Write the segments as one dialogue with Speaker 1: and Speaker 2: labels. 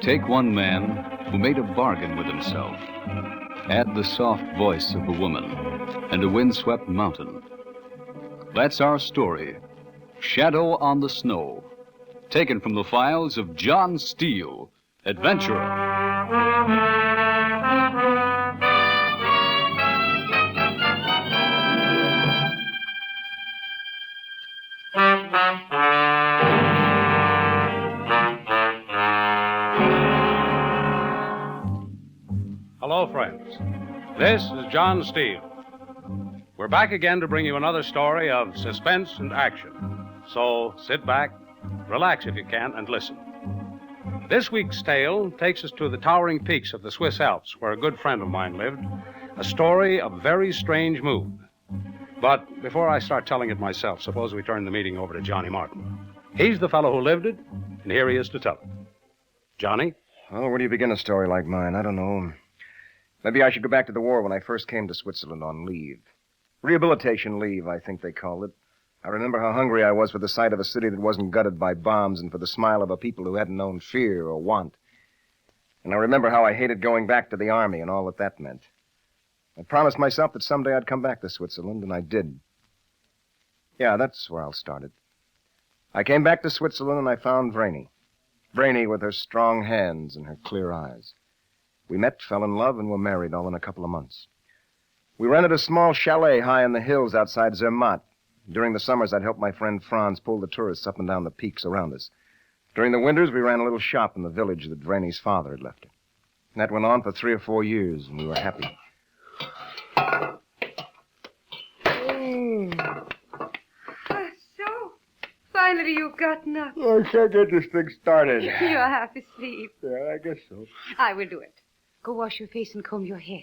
Speaker 1: Take one man who made a bargain with himself. Add the soft voice of a woman and a windswept mountain. That's our story, Shadow on the Snow, taken from the files of John Steele, adventurer.
Speaker 2: Hello, friends. This is John Steele. We're back again to bring you another story of suspense and action. So sit back, relax if you can, and listen. This week's tale takes us to the towering peaks of the Swiss Alps, where a good friend of mine lived, a story of very strange mood. But before I start telling it myself, suppose we turn the meeting over to Johnny Martin. He's the fellow who lived it, and here he is to tell it. Johnny?
Speaker 3: Well, where do you begin a story like mine? I don't know. Maybe I should go back to the war when I first came to Switzerland on leave. Rehabilitation leave, I think they called it. I remember how hungry I was for the sight of a city that wasn't gutted by bombs and for the smile of a people who hadn't known fear or want. And I remember how I hated going back to the army and all that meant. I promised myself that someday I'd come back to Switzerland, and I did. Yeah, that's where I'll start it. I came back to Switzerland and I found Vreni. Vreni with her strong hands and her clear eyes. We met, fell in love, and were married all in a couple of months. We rented a small chalet high in the hills outside Zermatt. During the summers, I'd help my friend Franz pull the tourists up and down the peaks around us. During the winters, we ran a little shop in the village that Vreni's father had left her. And that went on for 3 or 4 years, and we were happy.
Speaker 4: So, finally you've gotten up.
Speaker 3: I can't get this thing started.
Speaker 4: You're half asleep.
Speaker 3: Yeah, I guess so.
Speaker 4: I will do it. Go wash your face and comb your hair.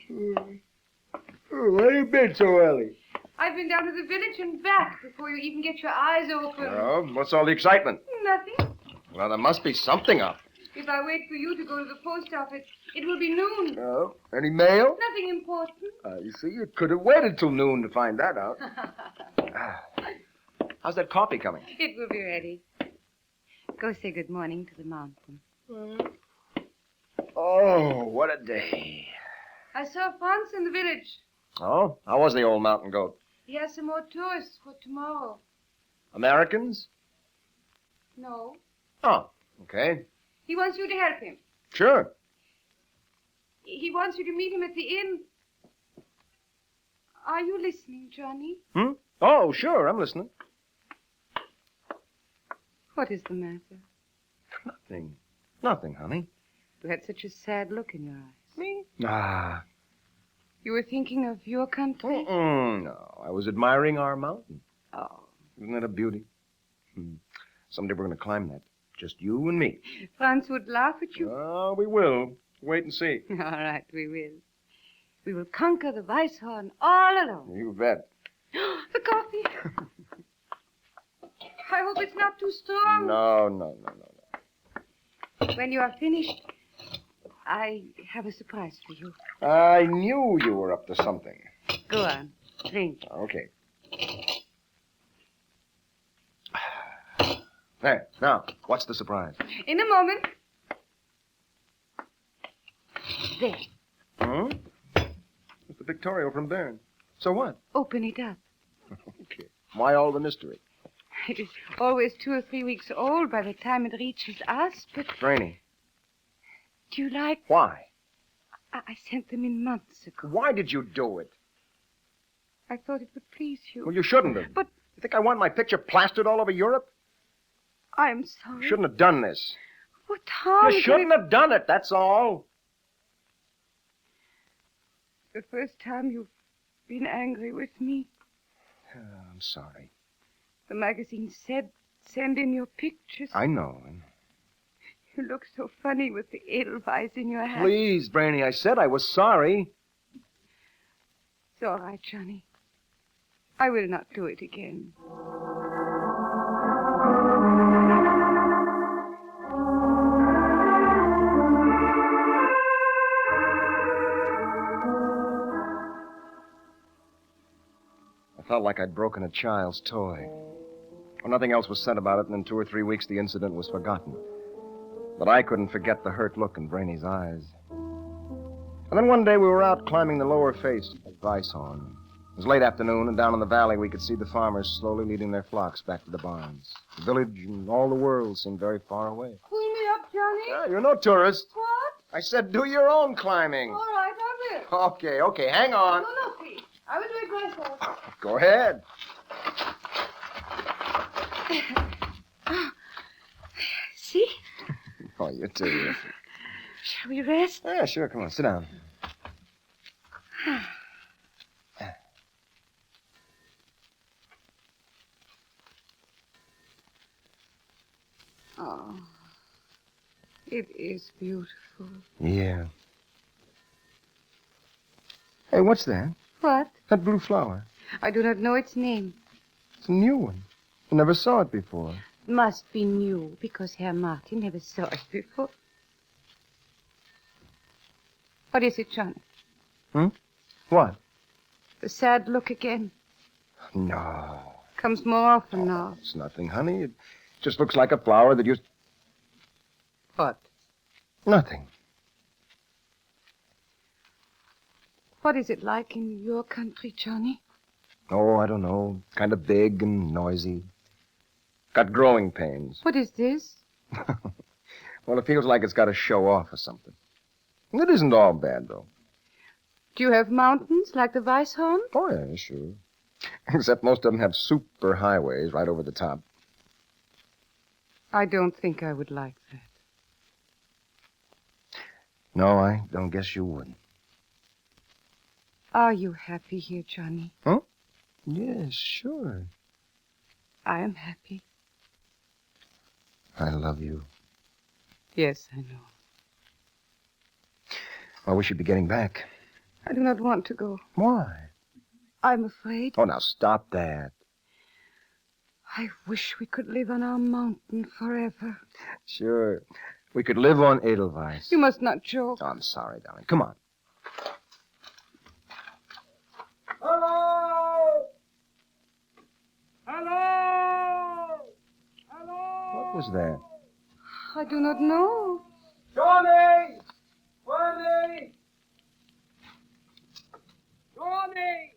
Speaker 3: Where you been so early?
Speaker 4: I've been down to the village and back before you even get your eyes open.
Speaker 3: Oh, what's all the excitement?
Speaker 4: Nothing.
Speaker 3: Well, there must be something up.
Speaker 4: If I wait for you to go to the post office, it will be noon.
Speaker 3: Oh, any mail?
Speaker 4: Nothing important.
Speaker 3: You see, you could have waited till noon to find that out. How's that coffee coming?
Speaker 4: It will be ready. Go say good morning to the mountain.
Speaker 3: Oh, what a day.
Speaker 4: I saw Franz in the village.
Speaker 3: Oh, how was the old mountain goat?
Speaker 4: He has some more tourists for tomorrow.
Speaker 3: Americans?
Speaker 4: No.
Speaker 3: Oh, okay.
Speaker 4: He wants you to help him.
Speaker 3: Sure.
Speaker 4: He wants you to meet him at the inn. Are you listening, Johnny?
Speaker 3: Oh, sure, I'm listening.
Speaker 4: What is the matter?
Speaker 3: Nothing. Nothing, honey.
Speaker 4: You had such a sad look in your eyes.
Speaker 3: Me?
Speaker 4: You were thinking of your country?
Speaker 3: No, I was admiring our mountain.
Speaker 4: Oh.
Speaker 3: Isn't that a beauty? Someday we're going to climb that. Just you and me.
Speaker 4: Franz would laugh at you.
Speaker 3: Oh, we will. Wait and see.
Speaker 4: All right, we will. We will conquer the Weisshorn all alone.
Speaker 3: You bet.
Speaker 4: The coffee. I hope it's not too strong.
Speaker 3: No.
Speaker 4: When you are finished, I have a surprise for you.
Speaker 3: I knew you were up to something.
Speaker 4: Go on. Drink.
Speaker 3: Okay. There. Now, what's the surprise?
Speaker 4: In a moment. There.
Speaker 3: It's the Victoria from Bern. So what?
Speaker 4: Open it up.
Speaker 3: Okay. Why all the mystery?
Speaker 4: It is always 2 or 3 weeks old by the time it reaches us, but...
Speaker 3: Brainy.
Speaker 4: Do you like...
Speaker 3: Why?
Speaker 4: I sent them in months ago.
Speaker 3: Why did you do it?
Speaker 4: I thought it would please you.
Speaker 3: Well, you shouldn't have.
Speaker 4: But...
Speaker 3: You think I want my picture plastered all over Europe?
Speaker 4: I'm sorry.
Speaker 3: You shouldn't have done this.
Speaker 4: What harm?
Speaker 3: You shouldn't have done it, that's all.
Speaker 4: The first time you've been angry with me.
Speaker 3: I'm sorry.
Speaker 4: The magazine said, send in your pictures.
Speaker 3: I know.
Speaker 4: You look so funny with the edelweiss in your hat.
Speaker 3: Please, Brainy, I said I was sorry.
Speaker 4: It's all right, Johnny. I will not do it again.
Speaker 3: I felt like I'd broken a child's toy. Well, nothing else was said about it, and in 2 or 3 weeks the incident was forgotten. But I couldn't forget the hurt look in Brainy's eyes. And then one day we were out climbing the lower face of the Weisshorn. It was late afternoon, and down in the valley we could see the farmers slowly leading their flocks back to the barns. The village and all the world seemed very far away.
Speaker 4: Pull me up, Johnny.
Speaker 3: Yeah, you're no tourist.
Speaker 4: What?
Speaker 3: I said do your own climbing.
Speaker 4: All right, I will.
Speaker 3: Okay, hang on.
Speaker 4: No, please. I will do it myself.
Speaker 3: Go ahead.
Speaker 4: See?
Speaker 3: Oh, you're terrific.
Speaker 4: Shall we rest?
Speaker 3: Yeah, sure. Come on, sit down.
Speaker 4: Oh, it is beautiful.
Speaker 3: Yeah. Hey, what's that?
Speaker 4: What?
Speaker 3: That blue flower.
Speaker 4: I do not know its name.
Speaker 3: It's a new one. I never saw it before.
Speaker 4: Must be new, because Herr Martin never saw it before. What is it, Johnny?
Speaker 3: What?
Speaker 4: The sad look again.
Speaker 3: No.
Speaker 4: Comes more often now.
Speaker 3: It's nothing, honey. It just looks like a flower that used...
Speaker 4: What?
Speaker 3: Nothing.
Speaker 4: What is it like in your country, Johnny?
Speaker 3: Oh, I don't know. Kind of big and noisy. Got growing pains.
Speaker 4: What is this?
Speaker 3: Well, it feels like it's got to show off or something. It isn't all bad, though.
Speaker 4: Do you have mountains like the Weisshorn?
Speaker 3: Oh, yeah, sure. Except most of them have super highways right over the top.
Speaker 4: I don't think I would like that.
Speaker 3: No, I don't guess you would.
Speaker 4: Are you happy here, Johnny?
Speaker 3: Huh? Yes, sure.
Speaker 4: I am happy.
Speaker 3: I love you.
Speaker 4: Yes, I know.
Speaker 3: Well, we should be getting back.
Speaker 4: I do not want to go.
Speaker 3: Why?
Speaker 4: I'm afraid.
Speaker 3: Oh, now stop that.
Speaker 4: I wish we could live on our mountain forever.
Speaker 3: Sure. We could live on Edelweiss.
Speaker 4: You must not joke.
Speaker 3: Oh, I'm sorry, darling. Come on.
Speaker 5: Hello! Hello! Hello!
Speaker 3: What was that?
Speaker 4: I do not know.
Speaker 5: Johnny! Johnny! Johnny!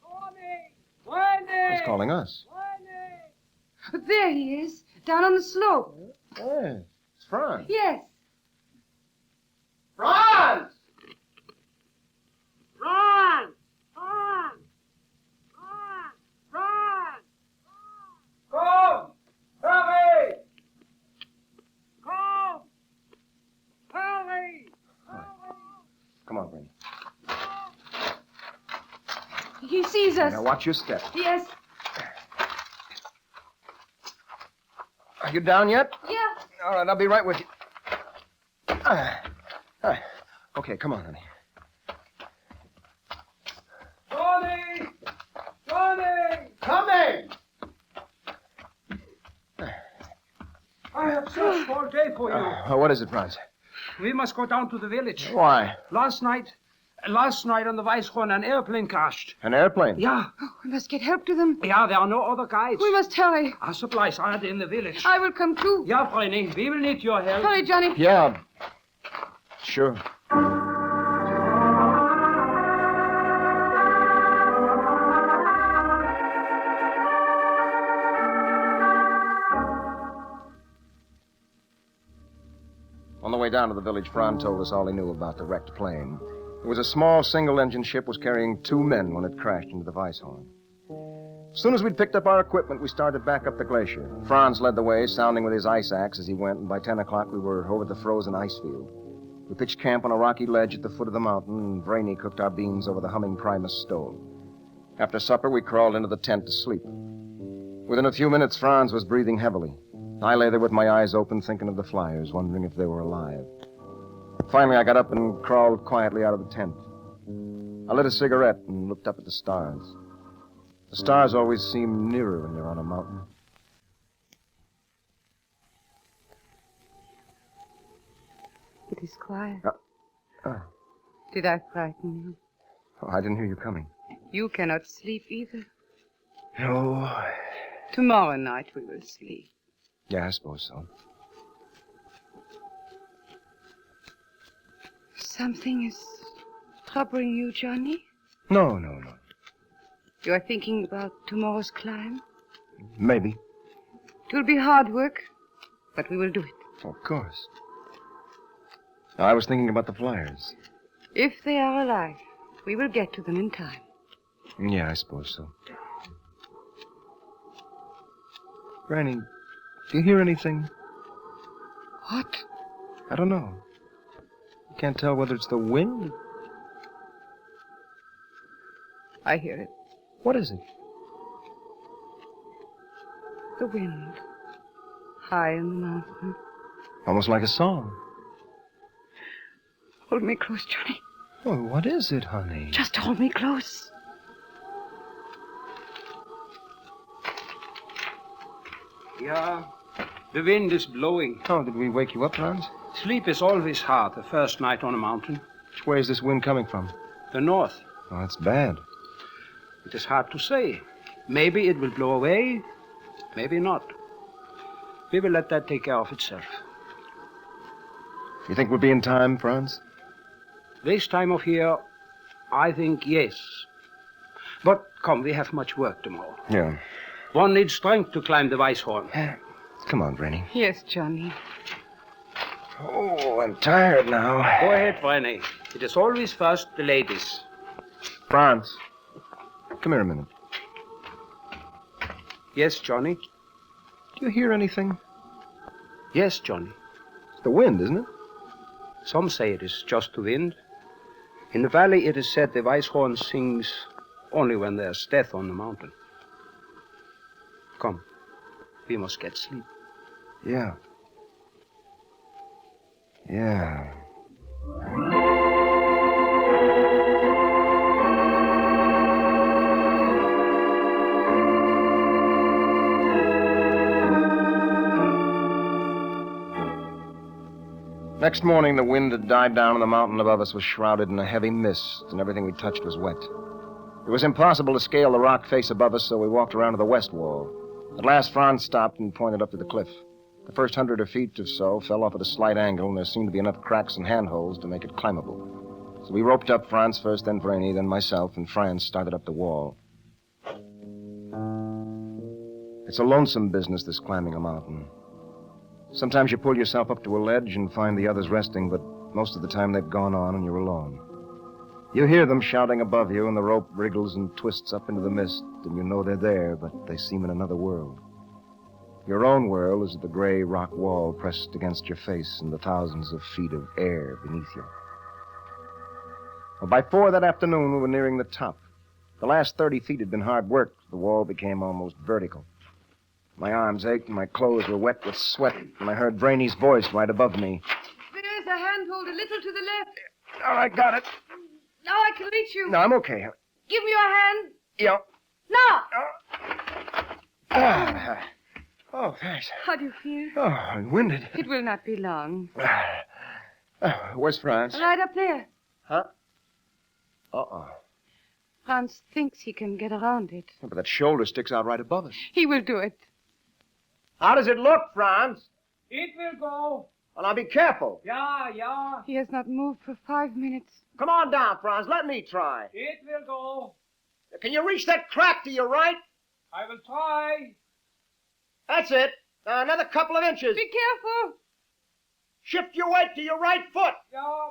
Speaker 5: Johnny! Johnny!
Speaker 3: He's calling us.
Speaker 5: Johnny!
Speaker 4: There he is, down on the slope.
Speaker 3: Yeah, it's Franz.
Speaker 4: Yes.
Speaker 5: Franz! Franz! Franz! Franz! Franz! Come! Hurry! Come! Hurry!
Speaker 3: Come on, Brady.
Speaker 4: He sees us.
Speaker 3: Now watch your step.
Speaker 4: Yes.
Speaker 3: Are you down yet?
Speaker 4: Yeah.
Speaker 3: All right, I'll be right with you. Okay, come on, honey.
Speaker 5: Johnny! Johnny!
Speaker 3: Coming!
Speaker 5: I have searched all day for you.
Speaker 3: What is it, Franz?
Speaker 5: We must go down to the village.
Speaker 3: Why?
Speaker 5: Last night on the Weisshorn, an airplane crashed.
Speaker 3: An airplane?
Speaker 5: Yeah,
Speaker 4: We must get help to them.
Speaker 5: there are no other guides.
Speaker 4: We must hurry.
Speaker 5: Our supplies are in the village.
Speaker 4: I will come too.
Speaker 5: Yeah, Freunde, we will need your help.
Speaker 4: Hurry, Johnny.
Speaker 3: Yeah. Sure. On the way down to the village, Franz told us all he knew about the wrecked plane. It was a small single-engine ship was carrying 2 men when it crashed into the Weisshorn. As soon as we'd picked up our equipment, we started back up the glacier. Franz led the way, sounding with his ice axe as he went, and by 10 o'clock we were over the frozen ice field. We pitched camp on a rocky ledge at the foot of the mountain, and Brainy cooked our beans over the humming Primus stove. After supper, we crawled into the tent to sleep. Within a few minutes, Franz was breathing heavily. I lay there with my eyes open, thinking of the flyers, wondering if they were alive. Finally, I got up and crawled quietly out of the tent. I lit a cigarette and looked up at the stars. The stars always seem nearer when you're on a mountain.
Speaker 4: It is quiet.
Speaker 3: Oh,
Speaker 4: Did I frighten
Speaker 3: I didn't hear you coming.
Speaker 4: you? You cannot sleep either.
Speaker 3: No.
Speaker 4: Tomorrow night we will sleep.
Speaker 3: Yeah, I suppose so.
Speaker 4: Something is troubling you, Johnny?
Speaker 3: No.
Speaker 4: You are thinking about tomorrow's climb?
Speaker 3: Maybe.
Speaker 4: It will be hard work, but we will do it.
Speaker 3: Of course. I was thinking about the flyers.
Speaker 4: If they are alive, we will get to them in time.
Speaker 3: Yeah, I suppose so. Granny, do you hear anything?
Speaker 4: What?
Speaker 3: I don't know. You can't tell whether it's the wind.
Speaker 4: I hear it.
Speaker 3: What is it?
Speaker 4: The wind. High in the mountain.
Speaker 3: Almost like a song.
Speaker 4: Hold me close, Johnny.
Speaker 3: Oh, what is it, honey?
Speaker 4: Just hold me close.
Speaker 5: Yeah, the wind is blowing.
Speaker 3: Oh, did we wake you up, Franz?
Speaker 5: Sleep is always hard the first night on a mountain.
Speaker 3: Which way is this wind coming from?
Speaker 5: The north.
Speaker 3: Oh, that's bad.
Speaker 5: It is hard to say. Maybe it will blow away, maybe not. We will let that take care of itself.
Speaker 3: You think we'll be in time, Franz?
Speaker 5: This time of year, I think yes. But come, we have much work tomorrow.
Speaker 3: Yeah.
Speaker 5: One needs strength to climb the Weisshorn.
Speaker 3: Come on, Granny.
Speaker 4: Yes, Johnny.
Speaker 3: Oh, I'm tired now.
Speaker 5: Go ahead, Brenny. It is always first the ladies.
Speaker 3: Franz, come here a minute.
Speaker 5: Yes, Johnny?
Speaker 3: Do you hear anything?
Speaker 5: Yes, Johnny.
Speaker 3: It's the wind, isn't it?
Speaker 5: Some say it is just the wind. In the valley, it is said the Weisshorn sings only when there's death on the mountain. Come, we must get sleep.
Speaker 3: Yeah. Yeah. Next morning, the wind had died down and the mountain above us was shrouded in a heavy mist, and everything we touched was wet. It was impossible to scale the rock face above us, so we walked around to the west wall. At last, Franz stopped and pointed up to the cliff. The first 100 feet or so fell off at a slight angle, and there seemed to be enough cracks and handholds to make it climbable. So we roped up Franz first, then Vreni, then myself, and Franz started up the wall. It's a lonesome business, this climbing a mountain. Sometimes you pull yourself up to a ledge and find the others resting, but most of the time they've gone on and you're alone. You hear them shouting above you, and the rope wriggles and twists up into the mist, and you know they're there, but they seem in another world. Your own world is the gray rock wall pressed against your face and the thousands of feet of air beneath you. Well, by 4 that afternoon, we were nearing the top. The last 30 feet had been hard work. The wall became almost vertical. My arms ached and my clothes were wet with sweat, and I heard Brainey's voice right above me.
Speaker 4: There is a handhold a little to the left.
Speaker 3: All right, got it.
Speaker 4: Now I can reach you.
Speaker 3: No, I'm okay.
Speaker 4: Give me your hand.
Speaker 3: Yeah.
Speaker 4: Now.
Speaker 3: Oh, thanks.
Speaker 4: How do you feel?
Speaker 3: Oh, I'm winded.
Speaker 4: It will not be long.
Speaker 3: Where's Franz?
Speaker 4: Right up there.
Speaker 3: Huh? Uh-oh.
Speaker 4: Franz thinks he can get around it.
Speaker 3: But that shoulder sticks out right above us.
Speaker 4: He will do it.
Speaker 3: How does it look, Franz?
Speaker 5: It will go.
Speaker 3: Well, now be careful.
Speaker 5: Yeah.
Speaker 4: He has not moved for 5 minutes.
Speaker 3: Come on down, Franz. Let me try.
Speaker 5: It will go.
Speaker 3: Can you reach that crack to your right?
Speaker 5: I will try.
Speaker 3: That's it. Now, another couple of inches.
Speaker 4: Be careful.
Speaker 3: Shift your weight to your right foot.
Speaker 5: Yeah.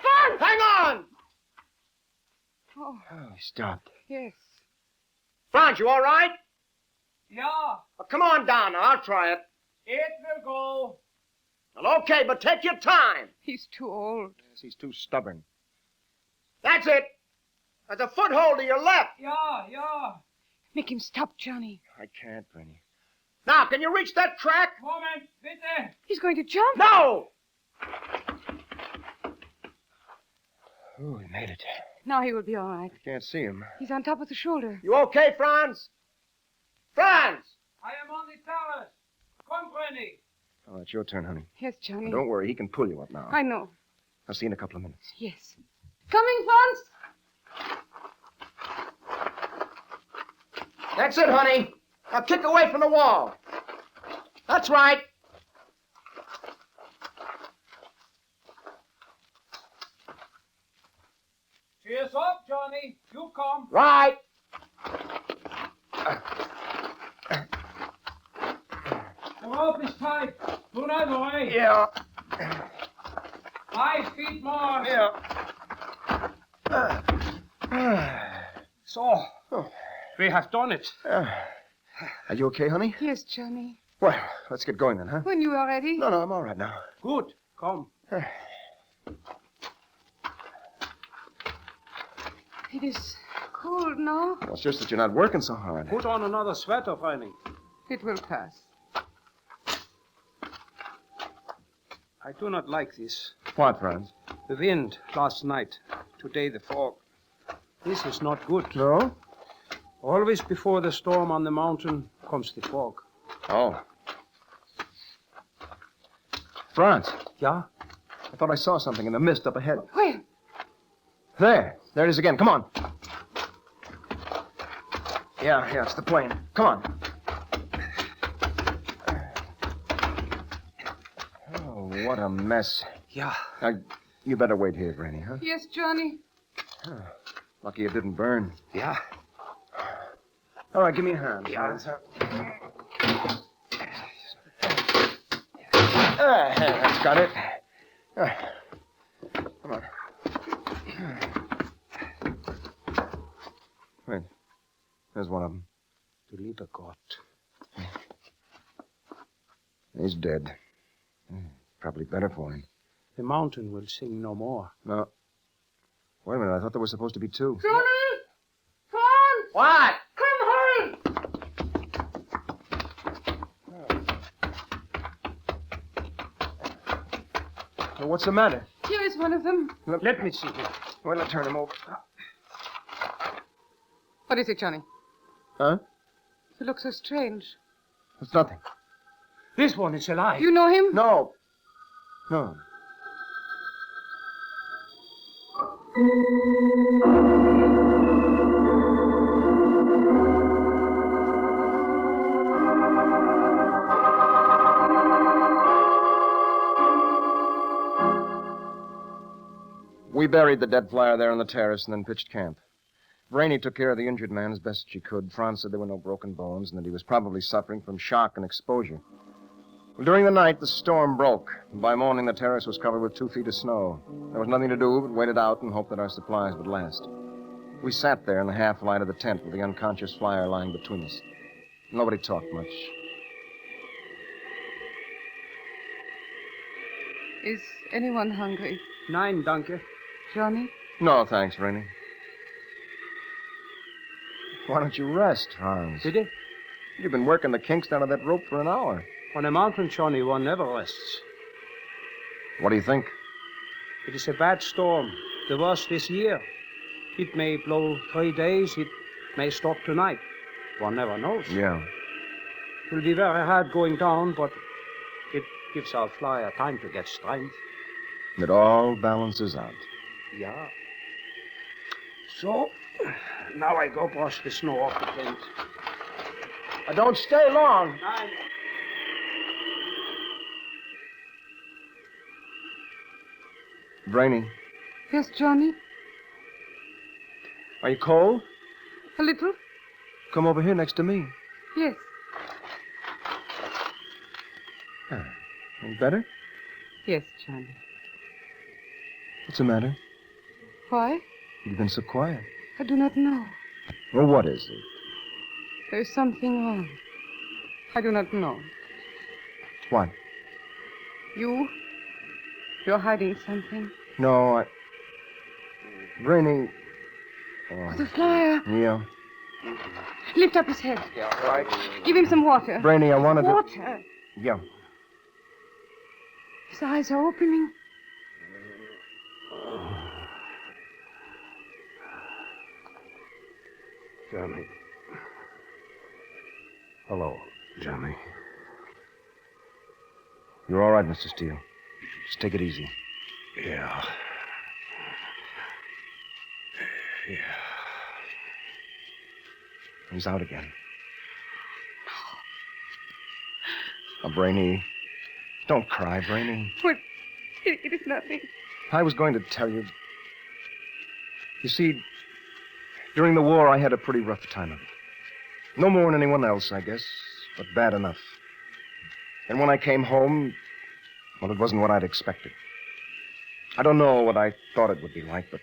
Speaker 4: Franz!
Speaker 3: Hang on.
Speaker 4: Oh,
Speaker 3: he stopped.
Speaker 4: yes.
Speaker 3: Franz, you all right?
Speaker 5: Yeah.
Speaker 3: Well, come on down now. I'll try it.
Speaker 5: It will go.
Speaker 3: Well, okay, but take your time.
Speaker 4: He's too old.
Speaker 3: Yes, he's too stubborn. That's it. There's a foothold to your left.
Speaker 5: Yeah.
Speaker 4: Make him stop, Johnny.
Speaker 3: I can't, Benny. Now, can you reach that crack?
Speaker 5: Moment, bitte.
Speaker 4: He's going to jump.
Speaker 3: No! Oh, he made it.
Speaker 4: Now he will be all right.
Speaker 3: I can't see him.
Speaker 4: He's on top of the shoulder.
Speaker 3: You okay, Franz? Franz!
Speaker 5: I am on the terrace. Come, Brenny.
Speaker 3: Oh, it's your turn, honey.
Speaker 4: Yes, Johnny.
Speaker 3: Now, don't worry. He can pull you up now.
Speaker 4: I know.
Speaker 3: I'll see you in a couple of minutes.
Speaker 4: Yes. Coming, Franz.
Speaker 3: That's it, honey. Now kick away from the wall. That's right. Right!
Speaker 5: The rope is tight. Do not worry.
Speaker 3: Yeah.
Speaker 5: 5 feet more.
Speaker 3: Yeah.
Speaker 5: So, we have done it.
Speaker 3: Are you okay, honey?
Speaker 4: Yes, Johnny.
Speaker 3: Well, let's get going then, huh?
Speaker 4: When you are ready.
Speaker 3: No, I'm all right now.
Speaker 5: Good. Come.
Speaker 4: It is cold now.
Speaker 3: Well, it's just that you're not working so hard.
Speaker 5: Put on another sweater, Franny.
Speaker 4: It will pass.
Speaker 5: I do not like this.
Speaker 3: What, Franz?
Speaker 5: The wind last night. Today the fog. This is not good.
Speaker 3: No?
Speaker 5: Always before the storm on the mountain comes the fog.
Speaker 3: Oh. Franz,
Speaker 5: Yeah?
Speaker 3: I thought I saw something in the mist up ahead.
Speaker 4: Where?
Speaker 3: There it is again. Come on. Yeah, it's the plane. Come on. Oh, what a mess.
Speaker 5: Yeah.
Speaker 3: Now, you better wait here, Granny, huh?
Speaker 4: Yes, Johnny.
Speaker 3: Lucky it didn't burn.
Speaker 5: Yeah.
Speaker 3: All right, give me a hand.
Speaker 5: Yeah.
Speaker 3: Franz. That's got it. Come on. Wait. There's one of them.
Speaker 5: Du lieber Gott.
Speaker 3: He's dead. Probably better for him.
Speaker 5: The mountain will sing no more.
Speaker 3: No. Wait a minute. I thought there was supposed to be two.
Speaker 4: Johnny! Franz!
Speaker 3: What?
Speaker 4: Come, hurry!
Speaker 3: Well, what's the matter?
Speaker 4: Here is one of them.
Speaker 5: Let me see it.
Speaker 3: Well, let's turn him over.
Speaker 4: What is it, Johnny?
Speaker 3: Huh?
Speaker 4: You look so strange.
Speaker 3: It's nothing.
Speaker 5: This one is alive.
Speaker 4: You know him?
Speaker 3: No. We buried the dead flyer there on the terrace and then pitched camp. Rainey took care of the injured man as best she could. Franz said there were no broken bones and that he was probably suffering from shock and exposure. Well, during the night, the storm broke. By morning, the terrace was covered with 2 feet of snow. There was nothing to do but wait it out and hope that our supplies would last. We sat there in the half light of the tent with the unconscious flyer lying between us. Nobody talked much.
Speaker 4: Is anyone hungry?
Speaker 5: Nein, danke.
Speaker 4: Johnny?
Speaker 3: No, thanks, Rainey. Why don't you rest, Franz?
Speaker 5: Bitte?
Speaker 3: You've been working the kinks down of that rope for an hour.
Speaker 5: On a mountain, Johnny, one never rests.
Speaker 3: What do you think?
Speaker 5: It is a bad storm. The worst this year. It may blow 3 days. It may stop tonight. One never knows.
Speaker 3: Yeah.
Speaker 5: It will be very hard going down, but it gives our flyer time to get strength.
Speaker 3: It all balances out.
Speaker 5: Yeah. So, now I go brush the snow off the tent.
Speaker 3: Don't stay long.
Speaker 5: Nein.
Speaker 3: Brainy,
Speaker 4: Yes, Johnny?
Speaker 3: are you cold?
Speaker 4: A little?
Speaker 3: Come over here next to me.
Speaker 4: Yes.
Speaker 3: Any better?
Speaker 4: Yes, Johnny.
Speaker 3: What's the matter?
Speaker 4: Why?
Speaker 3: You've been so quiet.
Speaker 4: I do not know.
Speaker 3: Well, what is it?
Speaker 4: There is something wrong. I do not know.
Speaker 3: What?
Speaker 4: You're hiding something.
Speaker 3: No, Brainy.
Speaker 4: Oh, the flyer.
Speaker 3: Yeah.
Speaker 4: Lift up his head.
Speaker 3: Yeah, right.
Speaker 4: Give him some water.
Speaker 3: Brainy, I wanted to...
Speaker 4: Water.
Speaker 3: Yeah.
Speaker 4: His eyes are opening.
Speaker 2: Johnny. Hello, Johnny.
Speaker 3: You're all right, Mr. Steele. Just take it easy.
Speaker 2: Yeah.
Speaker 3: He's out again. Brainy. Don't cry, Brainy.
Speaker 4: What? It is nothing.
Speaker 3: I was going to tell you. You see, During the war, I had a pretty rough time of it. No more than anyone else, I guess, but bad enough. And when I came home, well, it wasn't what I'd expected. I don't know what I thought it would be like, but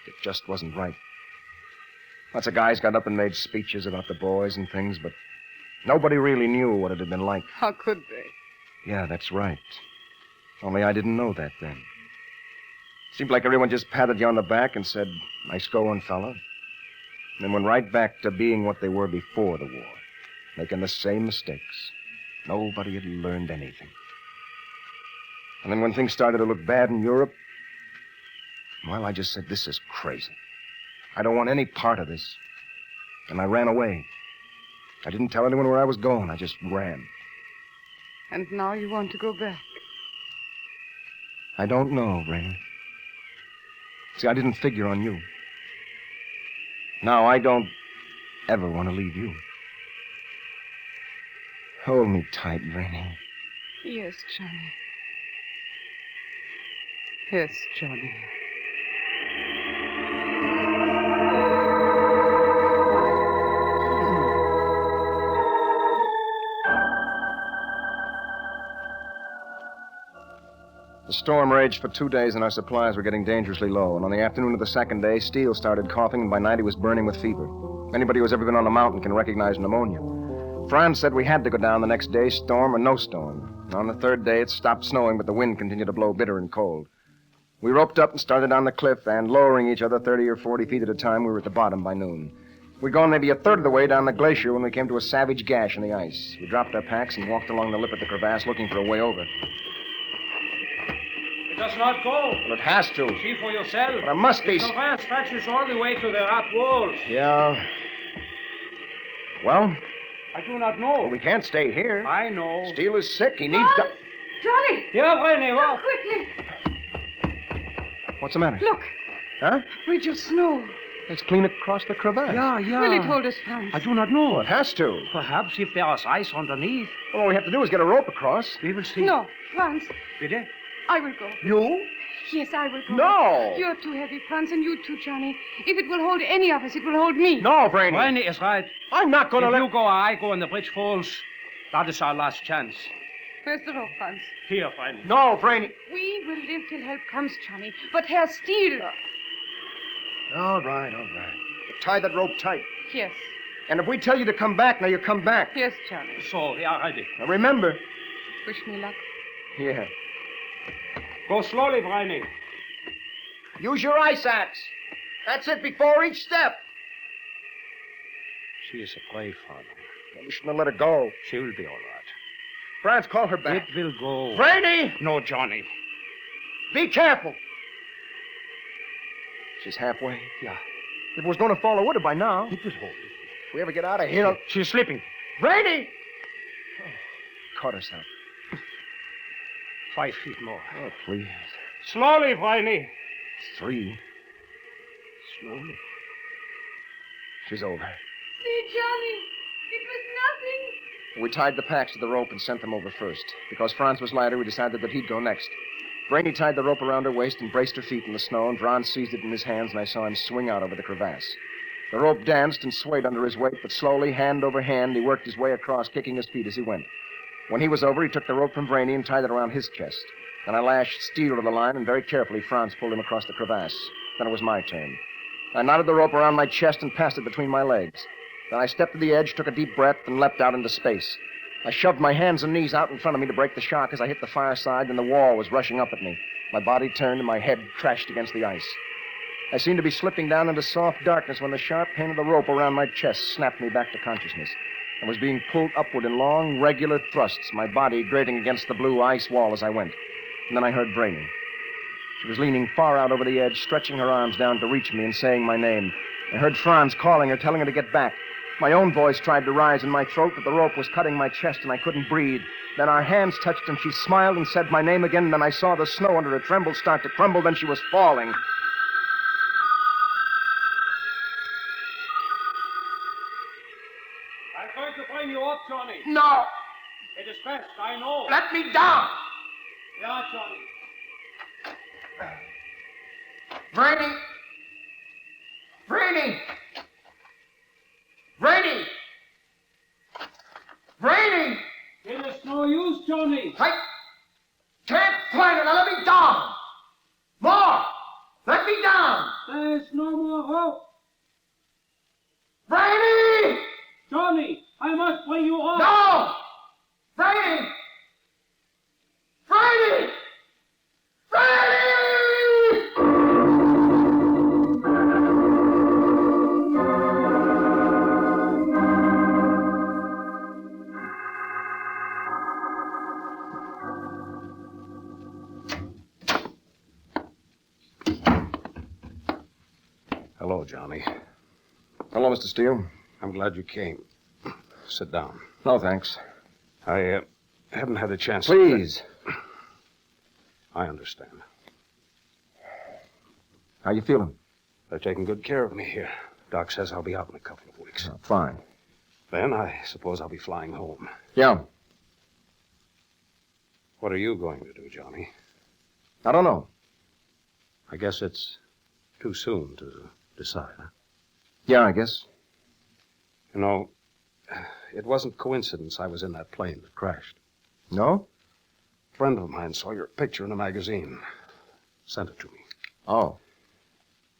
Speaker 3: it just wasn't right. Lots of guys got up and made speeches about the boys and things, but nobody really knew what it had been like.
Speaker 4: How could they?
Speaker 3: Yeah, that's right. Only I didn't know that then. Seemed like everyone just patted you on the back and said, nice going, fella. And then went right back to being what they were before the war, making the same mistakes. Nobody had learned anything. And then when things started to look bad in Europe, well, I just said, this is crazy. I don't want any part of this. And I ran away. I didn't tell anyone where I was going. I just ran.
Speaker 4: And now you want to go back?
Speaker 3: I don't know, Rainey. See, I didn't figure on you. Now, I don't ever want to leave you. Hold me tight, Rainey.
Speaker 4: Yes, Johnny. Yes, Johnny.
Speaker 3: The storm raged for 2 days, and our supplies were getting dangerously low. And on the afternoon of the second day, Steele started coughing, and by night he was burning with fever. Anybody who's ever been on a mountain can recognize pneumonia. Franz said we had to go down the next day, storm or no storm. On the third day, it stopped snowing, but the wind continued to blow bitter and cold. We roped up and started down the cliff, and lowering each other 30 or 40 feet at a time, we were at the bottom by noon. We'd gone maybe a third of the way down the glacier when we came to a savage gash in the ice. We dropped our packs and walked along the lip of the crevasse looking for a way over.
Speaker 5: It does not go.
Speaker 3: Well, it has to.
Speaker 5: See for yourself.
Speaker 3: But it must be.
Speaker 5: The crevasse stretches all the way to the rock walls.
Speaker 3: Yeah. Well,
Speaker 5: I do not know.
Speaker 3: we can't stay here.
Speaker 5: I know.
Speaker 3: Steele is sick. He needs to...
Speaker 4: Johnny!
Speaker 5: Yeah, René,
Speaker 4: Come
Speaker 5: what?
Speaker 4: quickly!
Speaker 3: What's the matter?
Speaker 4: Look,
Speaker 3: Huh?
Speaker 4: bridge of snow.
Speaker 3: It's clean across the crevasse.
Speaker 5: Yeah, yeah.
Speaker 4: Will it hold us, Franz?
Speaker 5: I do not know.
Speaker 3: Well, it has to.
Speaker 5: Perhaps if there is ice underneath.
Speaker 3: Well, all we have to do is get a rope across.
Speaker 5: We will see.
Speaker 4: No, Franz,
Speaker 5: Bitte?
Speaker 4: I will go.
Speaker 3: You?
Speaker 4: Yes, I will go.
Speaker 3: No.
Speaker 4: You're too heavy, Franz, and you too, Johnny. If it will hold any of us, it will hold me.
Speaker 3: No, Brainy.
Speaker 5: René is right.
Speaker 3: I'm not going to
Speaker 5: If
Speaker 3: let...
Speaker 5: you go or I go and the bridge falls, that is our last chance.
Speaker 4: Where's the rope, Franz?
Speaker 5: Here, René.
Speaker 3: No, Brainy.
Speaker 4: We will live till help comes, Johnny. But Herr Steele...
Speaker 3: All right. Tie that rope tight.
Speaker 4: Yes,
Speaker 3: And if we tell you to come back, now you come back.
Speaker 4: yes, Johnny.
Speaker 5: So, we are ready.
Speaker 3: Now remember.
Speaker 4: Wish me luck.
Speaker 3: Yeah.
Speaker 5: Go slowly, René.
Speaker 3: Use your ice axe. That's it before each step.
Speaker 5: She is a brave father.
Speaker 3: We shouldn't have let her go.
Speaker 5: She will be all right.
Speaker 3: Franz, call her back.
Speaker 5: It will go.
Speaker 3: Brainy!
Speaker 5: No, Johnny.
Speaker 3: Be careful. She's halfway.
Speaker 5: Yeah.
Speaker 3: If it was going to fall, it would have by now.
Speaker 5: It will hold.
Speaker 3: If we ever get out of here...
Speaker 5: She's slipping.
Speaker 3: Brainy! Caught herself.
Speaker 5: 5 feet more.
Speaker 3: Oh, please.
Speaker 5: Slowly, René.
Speaker 3: 3.
Speaker 5: Slowly.
Speaker 3: She's over.
Speaker 4: See, Johnny, it was nothing.
Speaker 3: We tied the packs to the rope and sent them over first. Because Franz was lighter, we decided that he'd go next. Brainy tied the rope around her waist and braced her feet in the snow, and Franz seized it in his hands, and I saw him swing out over the crevasse. The rope danced and swayed under his weight, but slowly, hand over hand, he worked his way across, kicking his feet as he went. When he was over, he took the rope from Brainy and tied it around his chest. Then I lashed Steele to the line, and very carefully, Franz pulled him across the crevasse. Then it was my turn. I knotted the rope around my chest and passed it between my legs. Then I stepped to the edge, took a deep breath, and leapt out into space. I shoved my hands and knees out in front of me to break the shock as I hit the fireside, and the wall was rushing up at me. My body turned, and my head crashed against the ice. I seemed to be slipping down into soft darkness when the sharp pain of the rope around my chest snapped me back to consciousness. I was being pulled upward in long, regular thrusts, my body grating against the blue ice wall as I went. And then I heard Brainy. She was leaning far out over the edge, stretching her arms down to reach me and saying my name. I heard Franz calling her, telling her to get back. My own voice tried to rise in my throat, but the rope was cutting my chest and I couldn't breathe. Then our hands touched and she smiled and said my name again, and then I saw the snow under her tremble start to crumble, then she was falling.
Speaker 5: I'm going to bring you up, Johnny.
Speaker 3: No!
Speaker 5: It is best, I know.
Speaker 3: Let me down!
Speaker 5: Yeah, Johnny.
Speaker 3: Brainy! Brainy!
Speaker 5: Johnny!
Speaker 6: I can't find her. Now let me down. More. Let me down.
Speaker 5: There's no more hope.
Speaker 6: Brady!
Speaker 5: Johnny, I must bring you off.
Speaker 6: No! Brady! Brady! Brady!
Speaker 2: Hello, Johnny.
Speaker 3: Hello, Mr. Steele.
Speaker 2: I'm glad you came. Sit down.
Speaker 3: No, thanks.
Speaker 2: I haven't had a chance.
Speaker 3: Please.
Speaker 2: I understand.
Speaker 3: How you feeling?
Speaker 2: They're taking good care of me here. Doc says I'll be out in a couple of weeks.
Speaker 3: Fine.
Speaker 2: Then I suppose I'll be flying home.
Speaker 3: Yeah.
Speaker 2: What are you going to do, Johnny?
Speaker 3: I don't know.
Speaker 2: I guess it's too soon to decide, huh?
Speaker 3: Yeah, I guess.
Speaker 2: You know, it wasn't coincidence I was in that plane that crashed.
Speaker 3: No?
Speaker 2: A friend of mine saw your picture in a magazine. Sent it to me.
Speaker 3: Oh.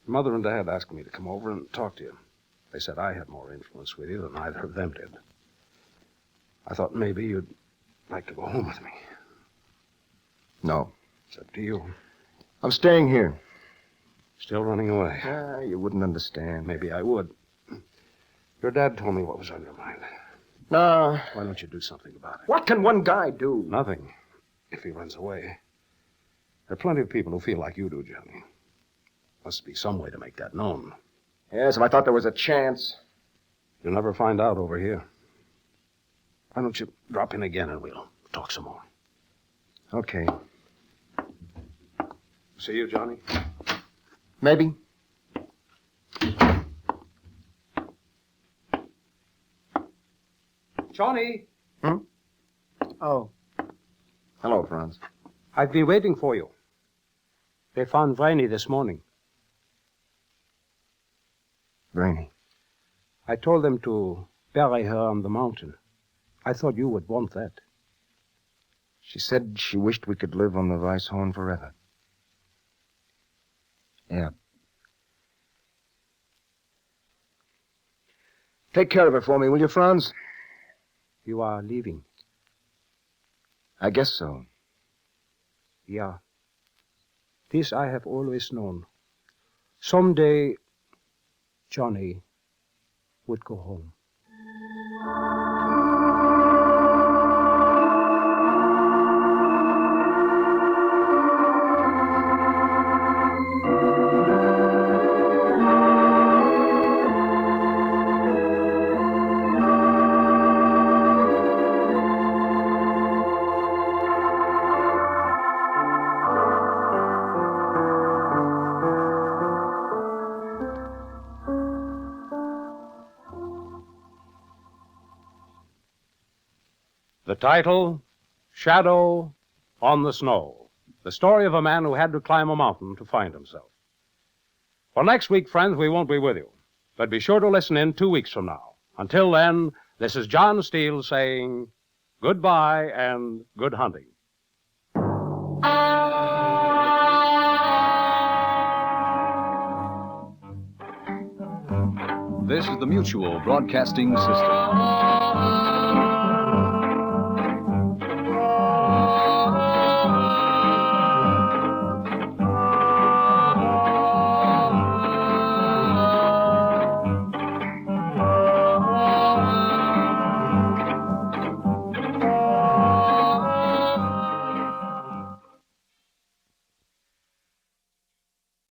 Speaker 2: Mother and Dad asked me to come over and talk to you. They said I had more influence with you than either of them did. I thought maybe you'd like to go home with me.
Speaker 3: No.
Speaker 2: It's up to you.
Speaker 3: I'm staying here.
Speaker 2: Still running away.
Speaker 3: You wouldn't understand.
Speaker 2: Maybe I would. Your dad told me what was on your mind.
Speaker 3: No.
Speaker 2: Why don't you do something about it?
Speaker 3: What can one guy do?
Speaker 2: Nothing, if he runs away. There are plenty of people who feel like you do, Johnny. Must be some way to make that known.
Speaker 3: Yes, if I thought there was a chance.
Speaker 2: You'll never find out over here. Why don't you drop in again and we'll talk some more?
Speaker 3: Okay.
Speaker 2: See you, Johnny?
Speaker 3: Maybe.
Speaker 5: Johnny!
Speaker 3: Oh. Hello, Franz.
Speaker 5: I've been waiting for you. They found Vreni this morning.
Speaker 3: Brainy.
Speaker 5: I told them to bury her on the mountain. I thought you would want that.
Speaker 3: She said she wished we could live on the Weisshorn forever. Yeah. Take care of her for me, will you, Franz?
Speaker 5: You are leaving.
Speaker 3: I guess so.
Speaker 5: Yeah. This I have always known. Someday, Johnny would go home.
Speaker 2: The title, Shadow on the Snow. The story of a man who had to climb a mountain to find himself. Well, next week, friends, we won't be with you. But be sure to listen in 2 weeks from now. Until then, this is John Steele saying goodbye and good hunting.
Speaker 1: This is the Mutual Broadcasting System.